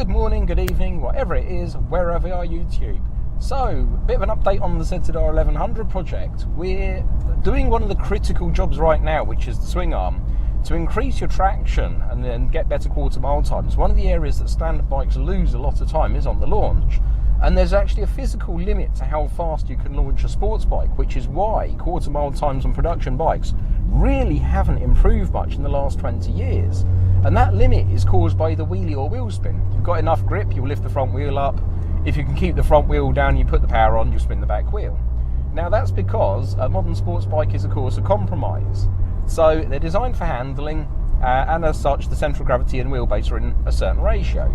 Good morning, good evening, whatever it is, wherever you are YouTube. So, a bit of an update on the ZZR1100 project. We're doing one of the critical jobs right now, which is the swing arm. To increase your traction and then get better quarter mile times, one of the areas that standard bikes lose a lot of time is on the launch. And there's actually a physical limit to how fast you can launch a sports bike, which is why quarter mile times on production bikes really haven't improved much in the last 20 years. And that limit is caused by the wheelie or wheel spin. If you've got enough grip, you'll lift the front wheel up. If you can keep the front wheel down, you put the power on, you spin the back wheel. Now that's because a modern sports bike is of course a compromise. So they're designed for handling, and as such the central gravity and wheelbase are in a certain ratio.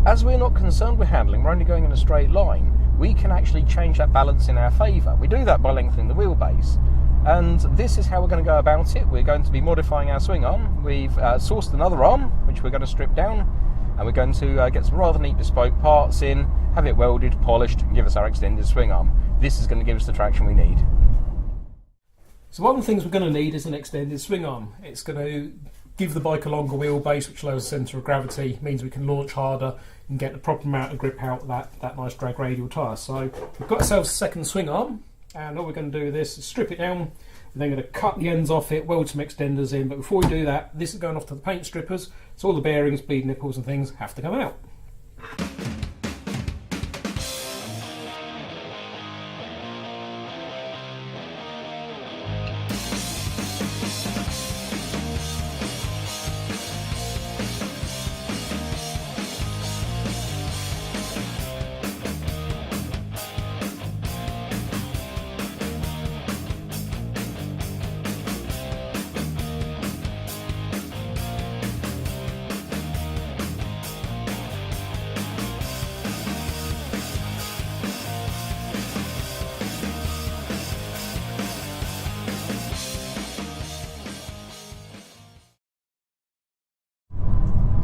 As we're not concerned with handling, we're only going in a straight line, we can actually change that balance in our favour. We do that by lengthening the wheelbase. And this is how we're going to go about it. We're going to be modifying our swing arm. We've sourced another arm, which we're going to strip down, and we're going to get some rather neat bespoke parts in, have it welded, polished, and give us our extended swing arm. This is going to give us the traction we need. So one of the things we're going to need is an extended swing arm. It's going to give the bike a longer wheelbase, which lowers the centre of gravity, means we can launch harder and get the proper amount of grip out of that nice drag radial tyre. So we've got ourselves a second swing arm, and all we're going to do with this is strip it down, and then going to cut the ends off it, weld some extenders in. But before we do that, this is going off to the paint strippers, so all the bearings, bleed nipples and things have to come out.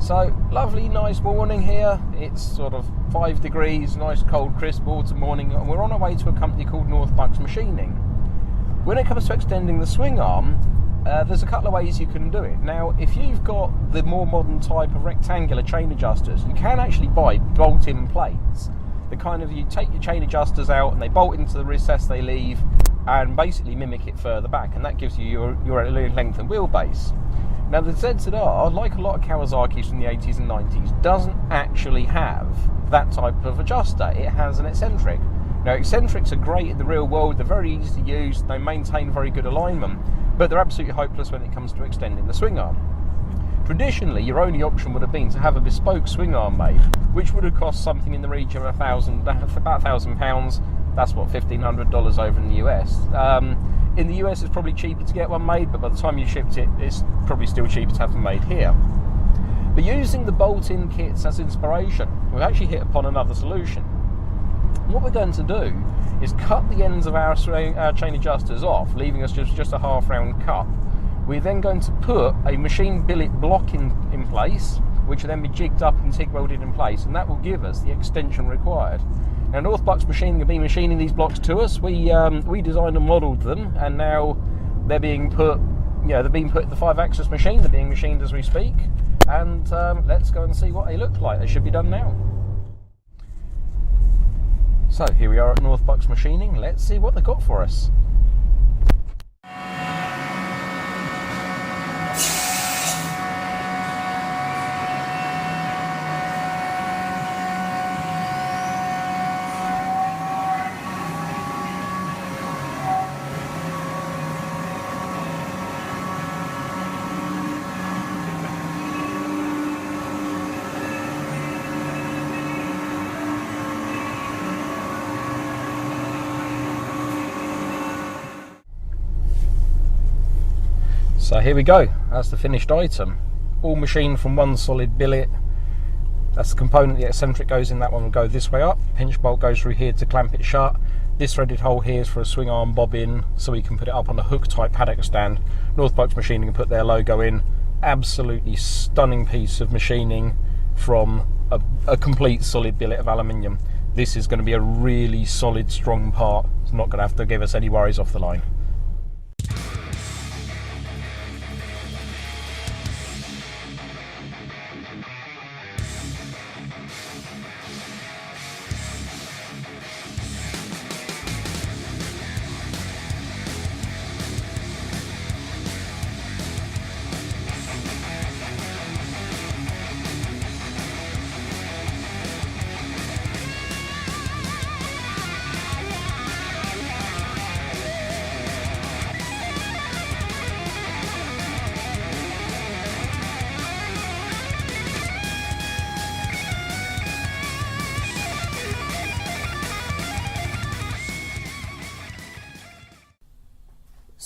So, lovely, nice morning here. It's sort of 5 degrees, nice cold, crisp autumn morning, and we're on our way to a company called North Bucks Machining. When it comes to extending the swing arm, there's a couple of ways you can do it. Now, if you've got the more modern type of rectangular chain adjusters, you can actually buy bolt-in plates. You take your chain adjusters out and they bolt into the recess they leave and basically mimic it further back, and that gives you your lengthened wheelbase. Now the ZZR, like a lot of Kawasaki's from the 80s and 90s, doesn't actually have that type of adjuster. It has an eccentric. Now eccentrics are great in the real world, they're very easy to use, they maintain very good alignment, but they're absolutely hopeless when it comes to extending the swing arm. Traditionally, your only option would have been to have a bespoke swing arm made, which would have cost something in the region of about £1,000. That's what, $1,500 over in the US. In the US it's probably cheaper to get one made, but by the time you shipped it, it's probably still cheaper to have them made here. But using the bolt-in kits as inspiration, we've actually hit upon another solution. What we're going to do is cut the ends of our chain adjusters off, leaving us just a half round cut. We're then going to put a machine billet block in place, which will then be jigged up and TIG welded in place, and that will give us the extension required. Now North Bucks Machining have been machining these blocks to us. We designed and modelled them, and now they're being put in the 5-axis machine. They're being machined as we speak, and let's go and see what they look like. They should be done now. So here we are at North Bucks Machining. Let's see what they've got for us. So here we go, that's the finished item. All machined from one solid billet. That's the component the eccentric goes in, that one will go this way up. Pinch bolt goes through here to clamp it shut. This threaded hole here is for a swing arm bobbin, so we can put it up on a hook type paddock stand. North Bucks Machining can put their logo in. Absolutely stunning piece of machining from a complete solid billet of aluminium. This is going to be a really solid, strong part. It's not going to have to give us any worries off the line.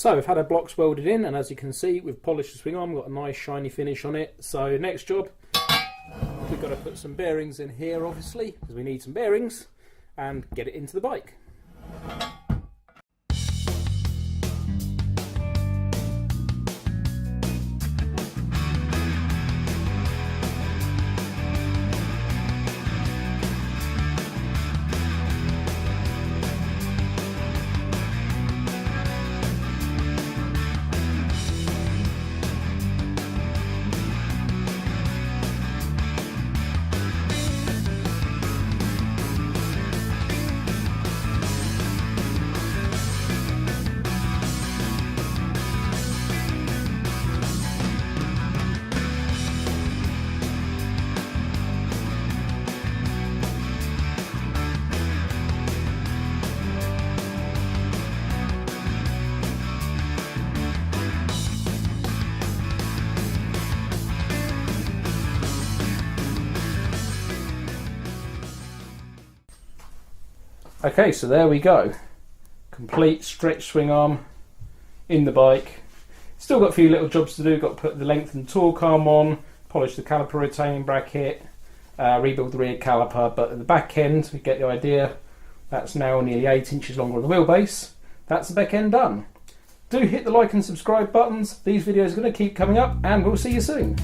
So we've had our blocks welded in, and as you can see, we've polished the swing arm, got a nice shiny finish on it. So next job, we've got to put some bearings in here, obviously, because we need some bearings, and get it into the bike. Okay, so there we go. Complete stretch swing arm in the bike. Still got a few little jobs to do. Got to put the lengthened torque arm on, polish the caliper retaining bracket, rebuild the rear caliper, but at the back end, we get the idea. That's now nearly 8 inches longer on the wheelbase. That's the back end done. Do hit the like and subscribe buttons. These videos are going to keep coming up, and we'll see you soon.